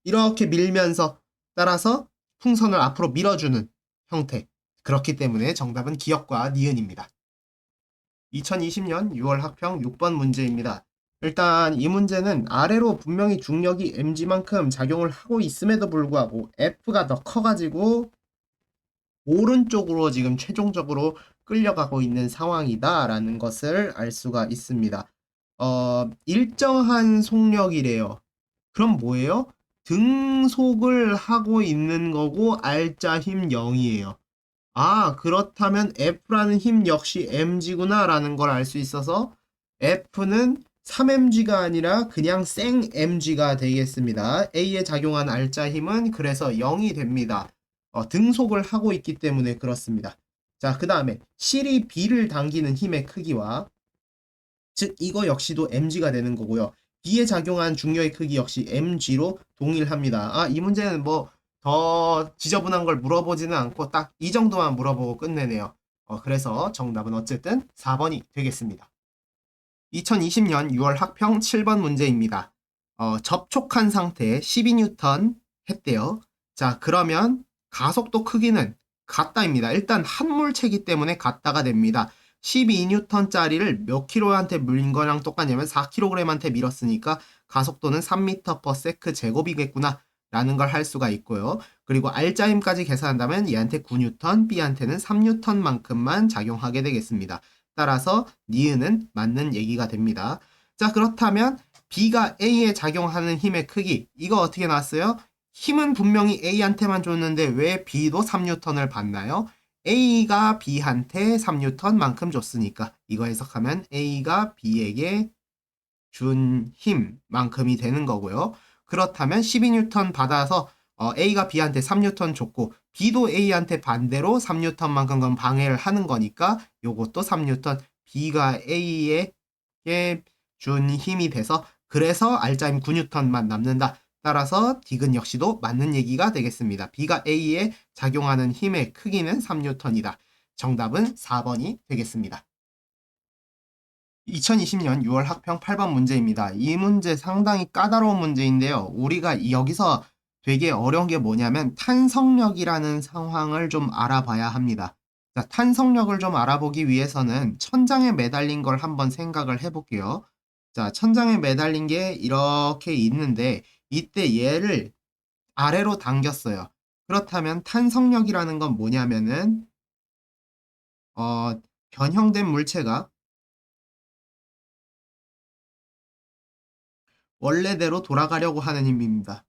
이렇게 밀면서 따라서 풍선을 앞으로 밀어주는 형태. 그렇기 때문에 정답은 기억과 니은입니다. 2020년 6월 학평 6번 문제입니다. 일단 이 문제는 아래로 분명히 중력이 mg만큼 작용을 하고 있음에도 불구하고 F가 더 커가지고 오른쪽으로 지금 최종적으로 끌려가고 있는 상황이다 라는 것을 알 수가 있습니다. 일정한 속력이래요. 그럼 뭐예요? 등속을 하고 있는 거고 알짜 힘 0이에요. 아, 그렇다면 F라는 힘 역시 mg구나 라는 걸 알 수 있어서 F는 3mg가 아니라 그냥 생 mg가 되겠습니다. A에 작용한 알짜 힘은 그래서 0이 됩니다. 등속을 하고 있기 때문에 그렇습니다. 자, 그 다음에 실이 B를 당기는 힘의 크기와 즉 이거 역시도 mg가 되는 거고요. B에 작용한 중력의 크기 역시 mg로 동일합니다. 아, 이 문제는 뭐 더 지저분한 걸 물어보지는 않고 딱 이 정도만 물어보고 끝내네요. 그래서 정답은 어쨌든 4번이 되겠습니다. 2020년 6월 학평 7번 문제입니다. 접촉한 상태에 12뉴턴 했대요. 자, 그러면 가속도 크기는 같다입니다. 일단 한 물체이기 때문에 같다가 됩니다. 12뉴턴짜리를 몇 킬로한테 밀린 거랑 똑같냐면 4kg한테 밀었으니까 가속도는 3m/s 제곱이겠구나 라는 걸 할 수가 있고요. 그리고 R자임까지 계산한다면 얘한테 9뉴턴, B한테는 3뉴턴만큼만 작용하게 되겠습니다. 따라서 니은은 맞는 얘기가 됩니다. 자, 그렇다면 B가 A에 작용하는 힘의 크기, 이거 어떻게 나왔어요? 힘은 분명히 A한테만 줬는데 왜 B도 3뉴턴을 받나요? A가 B한테 3뉴턴만큼 줬으니까 이거 해석하면 A가 B에게 준 힘만큼이 되는 거고요. 그렇다면 12뉴턴 받아서 A가 B한테 3뉴턴 줬고 B도 A한테 반대로 3뉴턴만큼 방해를 하는 거니까 요것도 3뉴턴 B가 A에게 준 힘이 돼서 그래서 R자임 9뉴턴만 남는다. 따라서 디귿 역시도 맞는 얘기가 되겠습니다. B가 A에 작용하는 힘의 크기는 3뉴턴이다. 정답은 4번이 되겠습니다. 2020년 6월 학평 8번 문제입니다. 이 문제 상당히 까다로운 문제인데요. 우리가 여기서 되게 어려운 게 뭐냐면 탄성력이라는 상황을 좀 알아봐야 합니다. 자, 탄성력을 좀 알아보기 위해서는 천장에 매달린 걸 한번 생각을 해볼게요. 자, 천장에 매달린 게 이렇게 있는데 이때 얘를 아래로 당겼어요. 그렇다면 탄성력이라는 건 뭐냐면은 변형된 물체가 원래대로 돌아가려고 하는 힘입니다.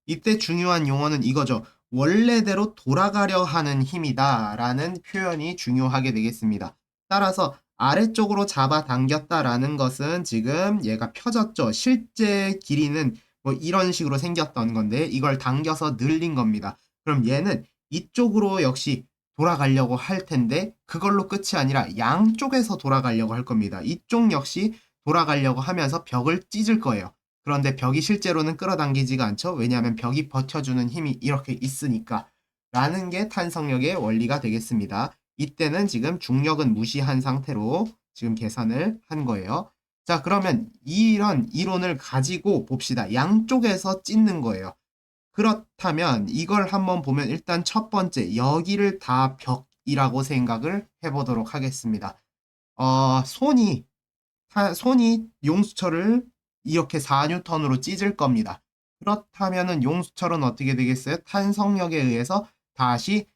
이때 중요한 용어는 이거죠. 원래대로 돌아가려 하는 힘이다 라는 표현이 중요하게 되겠습니다. 따라서 아래쪽으로 잡아당겼다라는 것은 지금 얘가 펴졌죠. 실제 길이는 뭐 이런 식으로 생겼던 건데 이걸 당겨서 늘린 겁니다. 그럼 얘는 이쪽으로 역시 돌아가려고 할 텐데 그걸로 끝이 아니라 양쪽에서 돌아가려고 할 겁니다. 이쪽 역시 돌아가려고 하면서 벽을 찢을 거예요. 그런데 벽이 실제로는 끌어당기지가 않죠. 왜냐하면 벽이 버텨주는 힘이 이렇게 있으니까. 라는 게 탄성력의 원리가 되겠습니다. 이때는 지금 중력은 무시한 상태로 지금 계산을 한 거예요. 자, 그러면 이런 이론을 가지고 봅시다. 양쪽에서 찢는 거예요. 그렇다면 이걸 한번 보면 일단 첫 번째, 여기를 다 벽이라고 생각을 해보도록 하겠습니다. 손이 용수철을 이렇게 4뉴턴으로 찢을 겁니다. 그렇다면은 용수철은 어떻게 되겠어요? 탄성력에 의해서 다시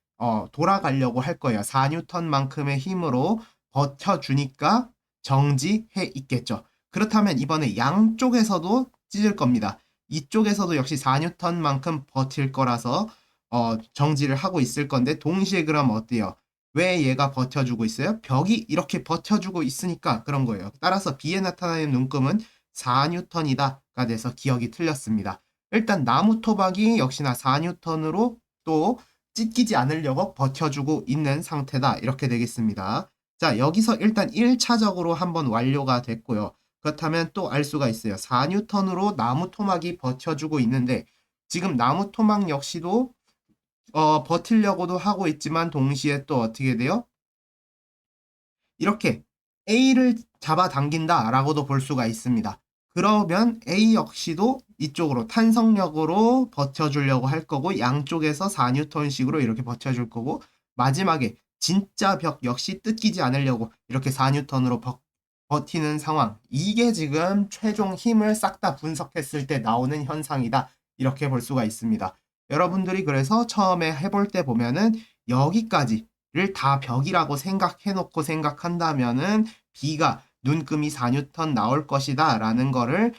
돌아가려고 할 거예요. 4뉴턴만큼의 힘으로 버텨주니까 정지해 있겠죠. 그렇다면 이번에 양쪽에서도 찢을 겁니다. 이쪽에서도 역시 4뉴턴만큼 버틸 거라서 정지를 하고 있을 건데 동시에 그럼 어때요? 왜 얘가 버텨주고 있어요? 벽이 이렇게 버텨주고 있으니까 그런 거예요. 따라서 B에 나타나는 눈금은 4뉴턴이다가 돼서 기억이 틀렸습니다. 일단 나무 토막이 역시나 4뉴턴으로 또 찢기지 않으려고 버텨주고 있는 상태다. 이렇게 되겠습니다. 자, 여기서 일단 1차적으로 한번 완료가 됐고요. 그렇다면 또 알 수가 있어요. 4뉴턴으로 나무 토막이 버텨주고 있는데 지금 나무 토막 역시도 버틸려고도 하고 있지만 동시에 또 어떻게 돼요? 이렇게 A를 잡아당긴다라고도 볼 수가 있습니다. 그러면 A 역시도 이쪽으로 탄성력으로 버텨주려고 할 거고 양쪽에서 4뉴턴식으로 이렇게 버텨줄 거고 마지막에 진짜 벽 역시 뜯기지 않으려고 이렇게 4뉴턴으로 버티는 상황. 이게 지금 최종 힘을 싹 다 분석했을 때 나오는 현상이다. 이렇게 볼 수가 있습니다. 여러분들이 그래서 처음에 해볼 때 보면은 여기까지를 다 벽이라고 생각해놓고 생각한다면은 B가 눈금이 4뉴턴 나올 것이다 라는 거를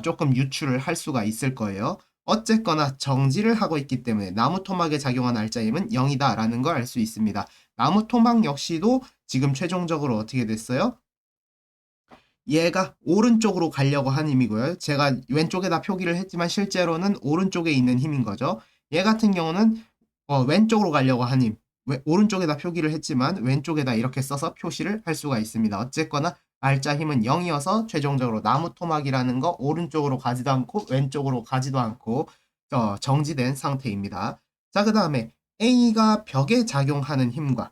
조금 유추를 할 수가 있을 거예요. 어쨌거나 정지를 하고 있기 때문에 나무 토막에 작용한 R자임은 0이다 라는 걸 알 수 있습니다. 나무 토막 역시도 지금 최종적으로 어떻게 됐어요? 얘가 오른쪽으로 가려고 하는 힘이고요. 제가 왼쪽에다 표기를 했지만 실제로는 오른쪽에 있는 힘인 거죠. 얘 같은 경우는 왼쪽으로 가려고 하는 힘. 오른쪽에다 표기를 했지만 왼쪽에다 이렇게 써서 표시를 할 수가 있습니다. 어쨌거나 R자 힘은 0이어서 최종적으로 나무 토막이라는 거 오른쪽으로 가지도 않고 왼쪽으로 가지도 않고 정지된 상태입니다. 자, 그 다음에 A가 벽에 작용하는 힘과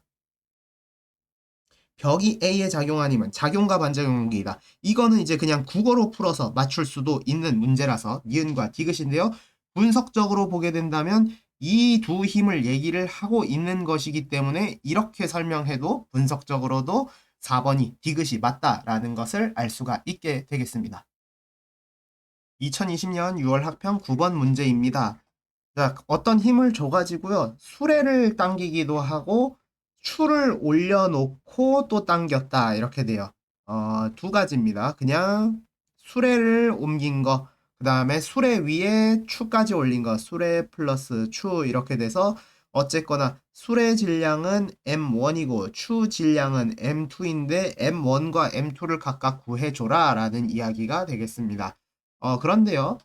벽이 A에 작용하는 힘은 작용과 반작용기이다. 이거는 이제 그냥 국어로 풀어서 맞출 수도 있는 문제라서 니은과 디귿인데요. 분석적으로 보게 된다면 이 두 힘을 얘기를 하고 있는 것이기 때문에 이렇게 설명해도 분석적으로도 4번이 디귿이 맞다라는 것을 알 수가 있게 되겠습니다. 2020년 6월 학평 9번 문제입니다. 자, 어떤 힘을 줘가지고요. 수레를 당기기도 하고 추를 올려놓고 또 당겼다 이렇게 돼요. 두 가지입니다. 그냥 수레를 옮긴 거, 그 다음에 수레 위에 추까지 올린 거, 수레 플러스 추 이렇게 돼서 어쨌거나 수레 질량은 M1이고 추 질량은 M2인데 M1과 M2를 각각 구해줘라 라는 이야기가 되겠습니다. 그런데요.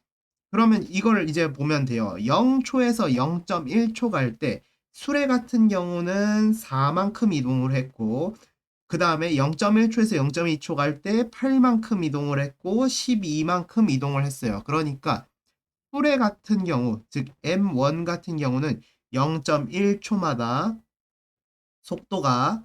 그러면 이걸 이제 보면 돼요. 0초에서 0.1초 갈 때 수레 같은 경우는 4만큼 이동을 했고 그 다음에 0.1초에서 0.2초 갈 때 8만큼 이동을 했고 12만큼 이동을 했어요. 그러니까 수레 같은 경우 즉 M1 같은 경우는 0.1초마다 속도가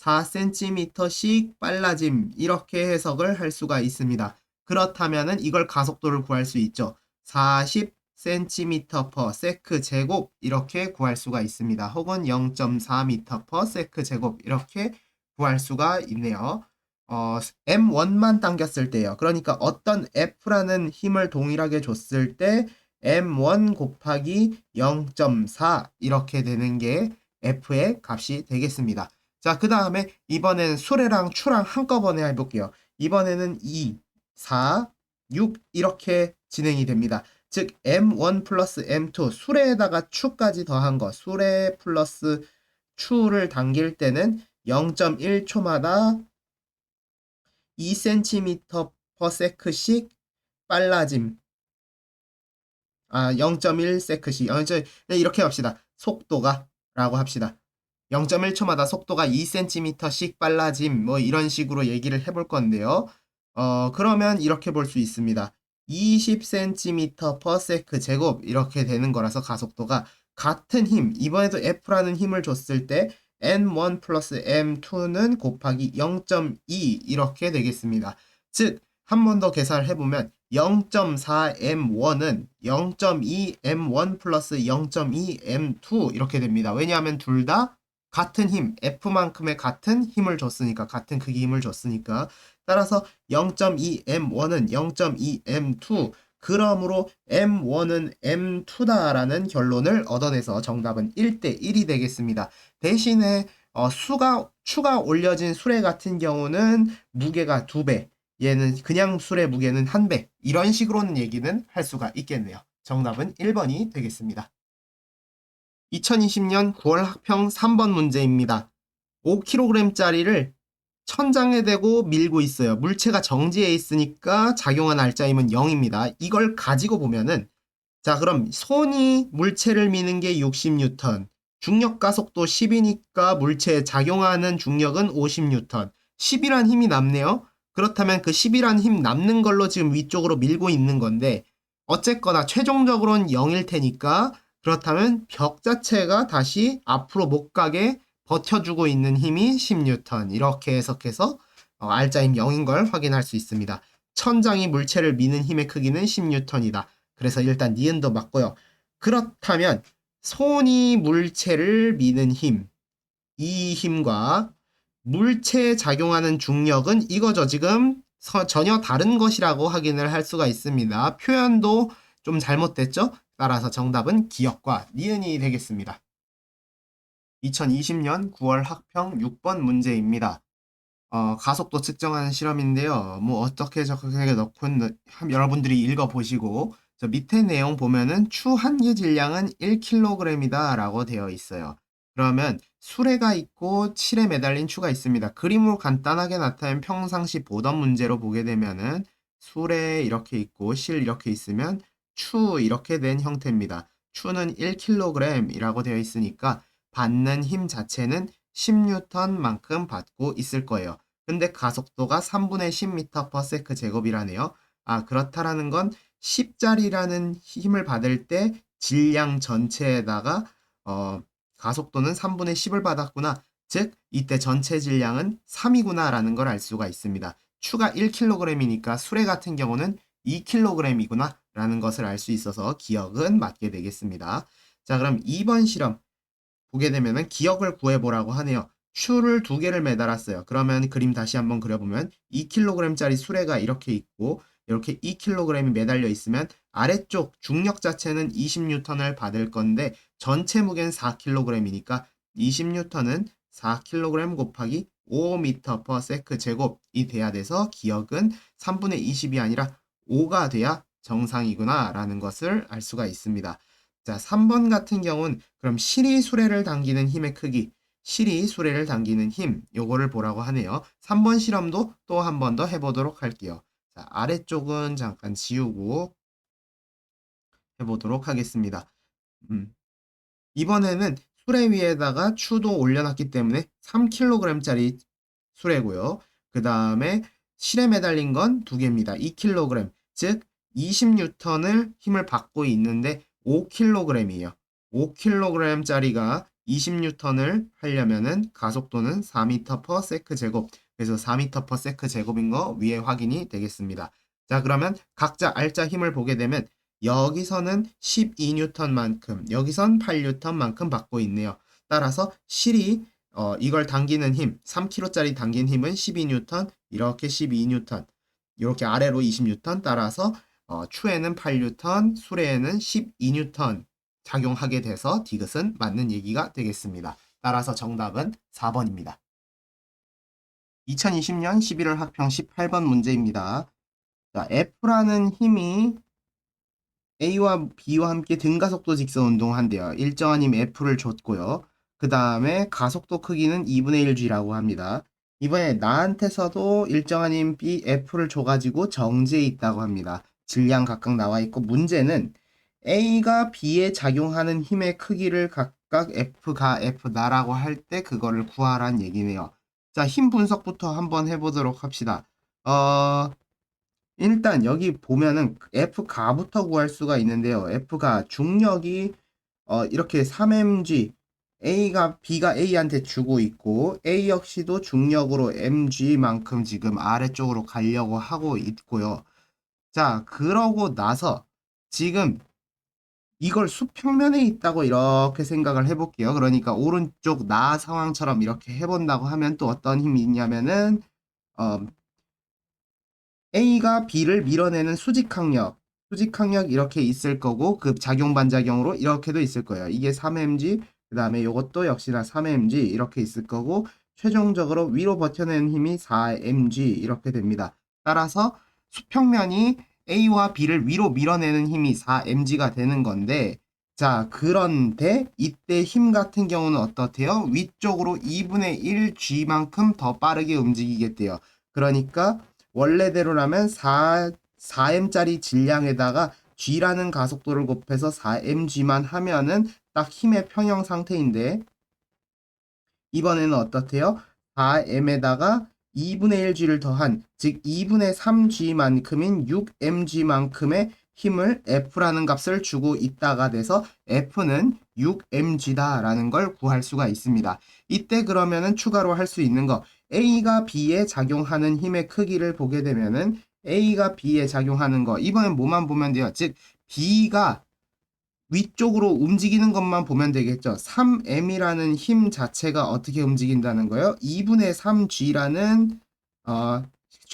4cm씩 빨라짐 이렇게 해석을 할 수가 있습니다. 그렇다면은 이걸 가속도를 구할 수 있죠. 40cm/s 제곱 이렇게 구할 수가 있습니다. 혹은 0.4m/s 제곱 이렇게 구할 수가 있네요. M1만 당겼을 때요. 그러니까 어떤 F라는 힘을 동일하게 줬을 때 M1 곱하기 0.4 이렇게 되는 게 F의 값이 되겠습니다. 자, 그 다음에 이번에는 수레랑 추랑 한꺼번에 해볼게요. 이번에는 2, 4, 6 이렇게 진행이 됩니다. 즉 M1 플러스 M2 수레에다가 추까지 더한 거 수레 플러스 추를 당길 때는 0.1초마다 2cm/s씩 빨라짐. 0.1s씩. 이렇게 합시다. 속도가 라고 합시다. 0.1초마다 속도가 2cm씩 빨라짐. 뭐 이런 식으로 얘기를 해볼 건데요. 그러면 이렇게 볼 수 있습니다. 20cm/s 제곱 이렇게 되는 거라서 가속도가 같은 힘, 이번에도 F라는 힘을 줬을 때 N1 플러스 M2는 곱하기 0.2 이렇게 되겠습니다. 즉, 한 번 더 계산을 해보면 0.4M1은 0.2M1 플러스 0.2M2 이렇게 됩니다. 왜냐하면 둘 다 같은 힘, F만큼의 같은 힘을 줬으니까, 같은 크기 힘을 줬으니까. 따라서 0.2M1은 0.2M2, 그러므로 M1은 M2다라는 결론을 얻어내서 정답은 1대1이 되겠습니다. 대신에 추가 올려진 수레 같은 경우는 무게가 2배, 얘는 그냥 수레 무게는 1배, 이런 식으로는 얘기는 할 수가 있겠네요. 정답은 1번이 되겠습니다. 2020년 9월 학평 3번 문제입니다. 5kg짜리를 천장에 대고 밀고 있어요. 물체가 정지해 있으니까 작용한 알짜임은 0입니다. 이걸 가지고 보면은, 자, 그럼 손이 물체를 미는 게 60N, 중력 가속도 10이니까 물체에 작용하는 중력은 50N, 10이란 힘이 남네요. 그렇다면 그 10이란 힘 남는 걸로 지금 위쪽으로 밀고 있는 건데, 어쨌거나 최종적으로는 0일 테니까, 그렇다면 벽 자체가 다시 앞으로 못 가게 버텨주고 있는 힘이 10N, 이렇게 해석해서 알짜임 0인 걸 확인할 수 있습니다. 천장이 물체를 미는 힘의 크기는 10N이다. 그래서 일단 니은도 맞고요. 그렇다면 손이 물체를 미는 힘, 이 힘과 물체에 작용하는 중력은 이거죠. 지금 전혀 다른 것이라고 확인을 할 수가 있습니다. 표현도 좀 잘못됐죠? 따라서 정답은 기역과 니은이 되겠습니다. 2020년 9월 학평 6번 문제입니다. 가속도 측정하는 실험인데요. 뭐 어떻게 저렇게 넣고 여러분들이 읽어보시고 저 밑에 내용 보면은 추 한 개 질량은 1kg이다 라고 되어 있어요. 그러면 수레가 있고 칠에 매달린 추가 있습니다. 그림으로 간단하게 나타낸 평상시 보던 문제로 보게 되면은 수레 이렇게 있고 실 이렇게 있으면 추 이렇게 된 형태입니다. 추는 1kg이라고 되어 있으니까 받는 힘 자체는 10N만큼 받고 있을 거예요. 근데 가속도가 3분의 10m/s 제곱이라네요. 그렇다라는 건 10짜리라는 힘을 받을 때 질량 전체에다가 가속도는 3분의 10을 받았구나. 즉 이때 전체 질량은 3이구나 라는 걸 알 수가 있습니다. 추가 1kg이니까 수레 같은 경우는 2kg이구나 라는 것을 알 수 있어서 기억은 맞게 되겠습니다. 자, 그럼 2번 실험 보게 되면은 기억을 구해보라고 하네요. 추를 두 개를 매달았어요. 그러면 그림 다시 한번 그려보면 2kg짜리 수레가 이렇게 있고 이렇게 2kg이 매달려 있으면 아래쪽 중력 자체는 20N을 받을 건데 전체 무게는 4kg이니까 20N은 4kg 곱하기 5m/s 제곱이 돼야 돼서 기억은 3분의 20이 아니라 5가 돼야 정상이구나 라는 것을 알 수가 있습니다. 자, 3번 같은 경우는 그럼 실이 수레를 당기는 힘의 크기, 실이 수레를 당기는 힘, 요거를 보라고 하네요. 3번 실험도 또 한 번 더 해보도록 할게요. 자, 아래쪽은 잠깐 지우고 해보도록 하겠습니다. 이번에는 수레 위에다가 추도 올려놨기 때문에 3kg짜리 수레고요. 그 다음에 실에 매달린 건 두 개입니다. 2kg, 즉 20N을 힘을 받고 있는데 5kg이에요. 5kg짜리가 20N을 하려면은 가속도는 4m/s 제곱. 그래서 4m/s 제곱인 거 위에 확인이 되겠습니다. 자, 그러면 각자 알짜 힘을 보게 되면 여기서는 12N만큼, 여기선 8N만큼 받고 있네요. 따라서 실이 이걸 당기는 힘, 3kg짜리 당긴 힘은 12N, 이렇게 12N, 이렇게 아래로 20N 따라서 추에는 8N, 수레에는 12N 작용하게 돼서 디귿은 맞는 얘기가 되겠습니다. 따라서 정답은 4번입니다. 2020년 11월 학평 18번 문제입니다. 자, F라는 힘이 A와 B와 함께 등가속도 직선 운동을 한대요. 일정한 힘 F를 줬고요. 그 다음에 가속도 크기는 2분의 1g라고 합니다. 이번에 나한테서도 일정한 힘 B, F를 줘가지고 정지해 있다고 합니다. 질량 각각 나와 있고 문제는 A가 B에 작용하는 힘의 크기를 각각 F가 F다라고 할 때 그거를 구하란 얘기네요. 자, 힘 분석부터 한번 해보도록 합시다. 일단 여기 보면은 F가부터 구할 수가 있는데요. F가 중력이 이렇게 3mg B가 A한테 주고 있고 A 역시도 중력으로 mg만큼 지금 아래쪽으로 가려고 하고 있고요. 자, 그러고 나서 지금 이걸 수평면에 있다고 이렇게 생각을 해볼게요. 그러니까 오른쪽 나 상황처럼 이렇게 해본다고 하면 또 어떤 힘이 있냐면은 어, A가 B를 밀어내는 수직항력 이렇게 있을 거고 그 작용 반작용으로 이렇게도 있을 거예요. 이게 3mg, 그 다음에 이것도 역시나 3mg 이렇게 있을 거고 최종적으로 위로 버텨내는 힘이 4mg 이렇게 됩니다. 따라서 수평면이 A와 B를 위로 밀어내는 힘이 4mg가 되는 건데 자, 그런데 이때 힘 같은 경우는 어떻대요? 위쪽으로 2분의 1g만큼 더 빠르게 움직이겠대요. 그러니까 원래대로라면 4m짜리 질량에다가 g라는 가속도를 곱해서 4mg만 하면은 딱 힘의 평형 상태인데 이번에는 어떻대요? 4m에다가 2분의 1g를 더한 즉 2분의 3g만큼인 6mg만큼의 힘을 F라는 값을 주고 있다가 돼서 F는 6mg다 라는 걸 구할 수가 있습니다. 이때 그러면은 추가로 할 수 있는 거 A가 B에 작용하는 힘의 크기를 보게 되면은 A가 B에 작용하는 거 이번엔 뭐만 보면 돼요. 즉 B가 위쪽으로 움직이는 것만 보면 되겠죠. 3m이라는 힘 자체가 어떻게 움직인다는 거예요? 2분의 3g라는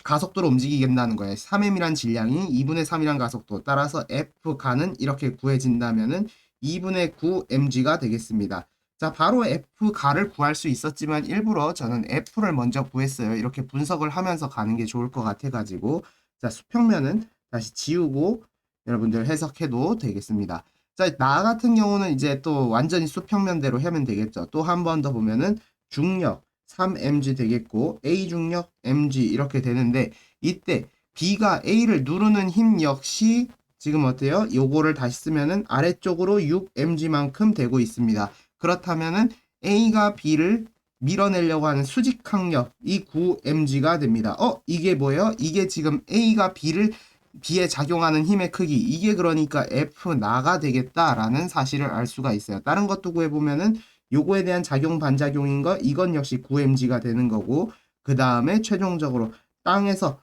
가속도로 움직이겠다는 거예요. 3m이란 질량이 2분의 3이란 가속도 따라서 F가는 이렇게 구해진다면은 2분의 9mg가 되겠습니다. 자, 바로 F가를 구할 수 있었지만 일부러 저는 F를 먼저 구했어요. 이렇게 분석을 하면서 가는 게 좋을 것 같아가지고 자, 수평면은 다시 지우고 여러분들 해석해도 되겠습니다. 자, 나 같은 경우는 이제 또 완전히 수평면대로 하면 되겠죠. 또 한 번 더 보면은 중력 3mg 되겠고 A 중력 mg 이렇게 되는데 이때 B가 A를 누르는 힘 역시 지금 어때요? 요거를 다시 쓰면은 아래쪽으로 6mg만큼 되고 있습니다. 그렇다면은 A가 B를 밀어내려고 하는 수직항력 이 9mg가 됩니다. 이게 뭐예요? 이게 지금 A가 B를 B에 작용하는 힘의 크기, 이게 그러니까 F 나가 되겠다라는 사실을 알 수가 있어요. 다른 것도 구해보면은 요거에 대한 작용 반작용인 거, 이건 역시 9mg가 되는 거고, 그 다음에 최종적으로 땅에서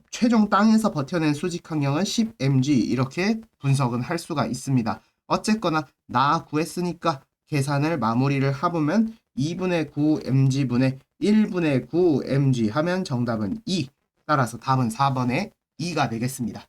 최종 땅에서 버텨낸 수직 항력은 10mg, 이렇게 분석은 할 수가 있습니다. 어쨌거나 나 구했으니까 계산을 마무리를 해보면 2분의 9mg분의 1분의 9mg 하면 정답은 2. 따라서 답은 4번에 2가 되겠습니다.